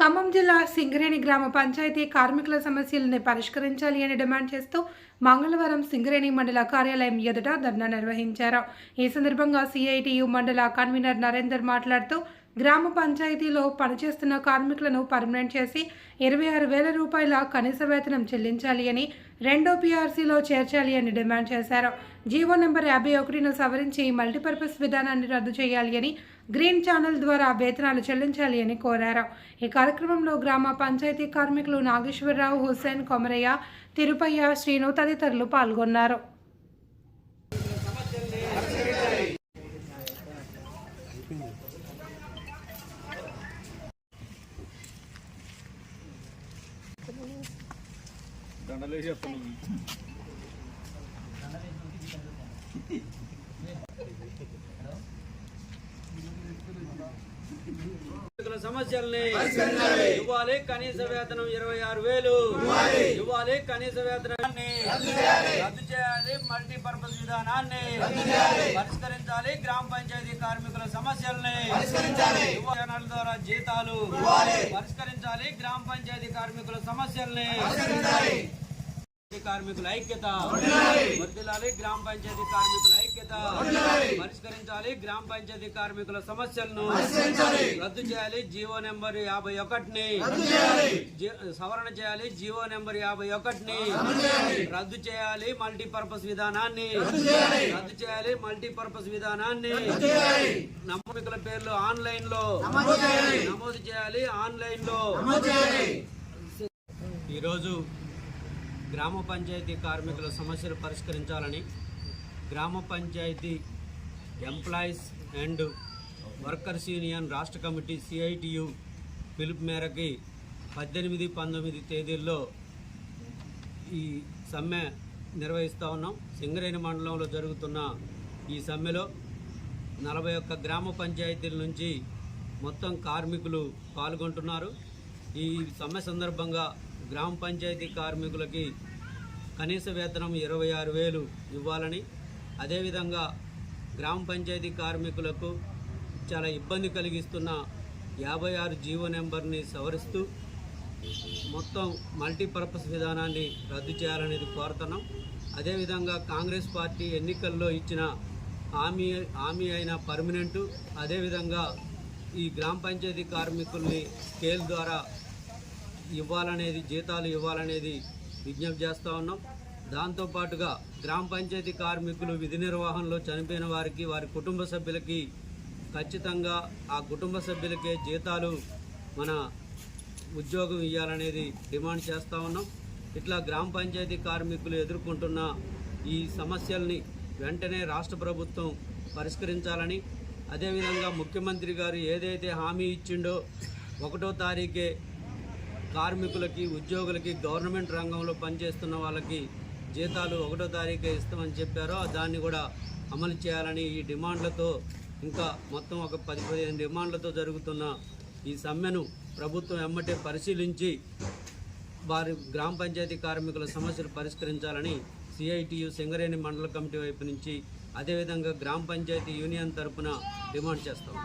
ఖమ్మం జిల్లా సింగరేణి గ్రామ పంచాయతీ కార్మికుల సమస్యలను పరిష్కరించాలి అని డిమాండ్ చేస్తూ మంగళవారం సింగరేణి మండల కార్యాలయం ఎదుట ధర్నా నిర్వహించారు. ఈ సందర్భంగా సిఐటియు మండల కన్వీనర్ నరేందర్ మాట్లాడుతూ గ్రామ పంచాయతీలో పనిచేస్తున్న కార్మికులను పర్మనెంట్ చేసి 26,000 రూపాయల కనీస వేతనం చెల్లించాలి అని, రెండో పీఆర్సీలో చేర్చాలి అని డిమాండ్ చేశారు. జీవో నెంబర్ 51ను సవరించి మల్టీపర్పస్ విధానాన్ని రద్దు చేయాలి అని, గ్రీన్ ఛానల్ ద్వారా వేతనాలు చెల్లించాలి అని కోరారు. ఈ కార్యక్రమంలో గ్రామ పంచాయతీ కార్మికులు నాగేశ్వరరావు, హుస్సేన్, కొమరయ్య, తిరుపయ్య, శ్రీను తదితరులు పాల్గొన్నారు. సమస్యల్ని ఇవ్వాలి. కనీస వేతనం 26,000 ఇవ్వాలి. కనీస వేతనాన్ని రద్దు చేయాలి. మల్టీపర్పస్ విధానాన్ని పరిష్కరించాలి. గ్రామ పంచాయతీ కార్మికుల సమస్యల్ని ఛానల్ ద్వారా జీతాలు పరిష్కరించాలి. గ్రామ పంచాయతీ కార్మికుల సమస్యల్ని కార్మికుల ఐక్యత వర్ధిల్లాలి. గ్రామ పంచాయతీ కార్మికుల ఐక్యత పరిష్కరించాలి. గ్రామ పంచాయతీ కార్మికుల సమస్యలను రద్దు చేయాలి. జీవో నెంబర్ 51ని సవరణ చేయాలి. జీవో నెంబర్ 51ని రద్దు చేయాలి. మల్టీపర్పస్ విధానాన్ని రద్దు చేయాలి. మల్టీపర్పస్ విధానాన్ని కార్మికుల పేర్లు ఆన్లైన్ లో నమోదు చేయాలి. ఆన్లైన్ లో ఈరోజు గ్రామ పంచాయతీ కార్మికుల సమస్యలు పరిష్కరించాలని గ్రామ పంచాయతీ ఎంప్లాయీస్ అండ్ వర్కర్స్ యూనియన్ రాష్ట్ర కమిటీ సిఐటియు పిలుపు మేరకి 18, 19 తేదీల్లో ఈ సమ్మె నిర్వహిస్తూ ఉన్నాం. సింగరేణి మండలంలో జరుగుతున్న ఈ సమ్మెలో 41 గ్రామ పంచాయతీల నుంచి మొత్తం కార్మికులు పాల్గొంటున్నారు. ఈ సమ్మె సందర్భంగా గ్రామ పంచాయతీ కార్మికులకి కనీస వేతనం 26,000 ఇవ్వాలని, అదేవిధంగా గ్రామ పంచాయతీ కార్మికులకు చాలా ఇబ్బంది కలిగిస్తున్న 56 జీవో నెంబర్ని సవరిస్తూ మొత్తం మల్టీపర్పస్ విధానాన్ని రద్దు చేయాలనేది కోరుతున్నాం. అదేవిధంగా కాంగ్రెస్ పార్టీ ఎన్నికల్లో ఇచ్చిన హామీ అయిన పర్మనెంటు, అదేవిధంగా ఈ గ్రామ పంచాయతీ కార్మికుల్ని స్కేల్ ద్వారా ఇవ్వాలనేది, జీతాలు ఇవ్వాలనేది విజ్ఞప్తి చేస్తూ ఉన్నాం. దాంతోపాటుగా గ్రామ పంచాయతీ కార్మికులు విధి నిర్వహణలో చనిపోయిన వారికి, వారి కుటుంబ సభ్యులకి ఖచ్చితంగా ఆ కుటుంబ సభ్యులకే జీతాలు మన ఉద్యోగం ఇవ్వాలనేది డిమాండ్ చేస్తూ ఉన్నాం. ఇట్లా గ్రామ పంచాయతీ కార్మికులు ఎదుర్కొంటున్న ఈ సమస్యల్ని వెంటనే రాష్ట్ర ప్రభుత్వం పరిష్కరించాలని, అదేవిధంగా ముఖ్యమంత్రి గారు ఏదైతే హామీ ఇచ్చిండో 1వ తారీఖే కార్మికులకి, ఉద్యోగులకి, గవర్నమెంట్ రంగంలో పనిచేస్తున్న వాళ్ళకి జీతాలు 1వ తారీఖే ఇస్తామని చెప్పారో దాన్ని కూడా అమలు చేయాలని ఈ డిమాండ్లతో, ఇంకా మొత్తం ఒక 10-15 డిమాండ్లతో జరుగుతున్న ఈ సమ్మెను ప్రభుత్వం ఎమ్మటే పరిశీలించి వారి గ్రామ పంచాయతీ కార్మికుల సమస్యలు పరిష్కరించాలని సిఐటియు సింగరేణి మండల కమిటీ వైపు నుంచి, అదేవిధంగా గ్రామ పంచాయతీ యూనియన్ తరఫున డిమాండ్ చేస్తాం.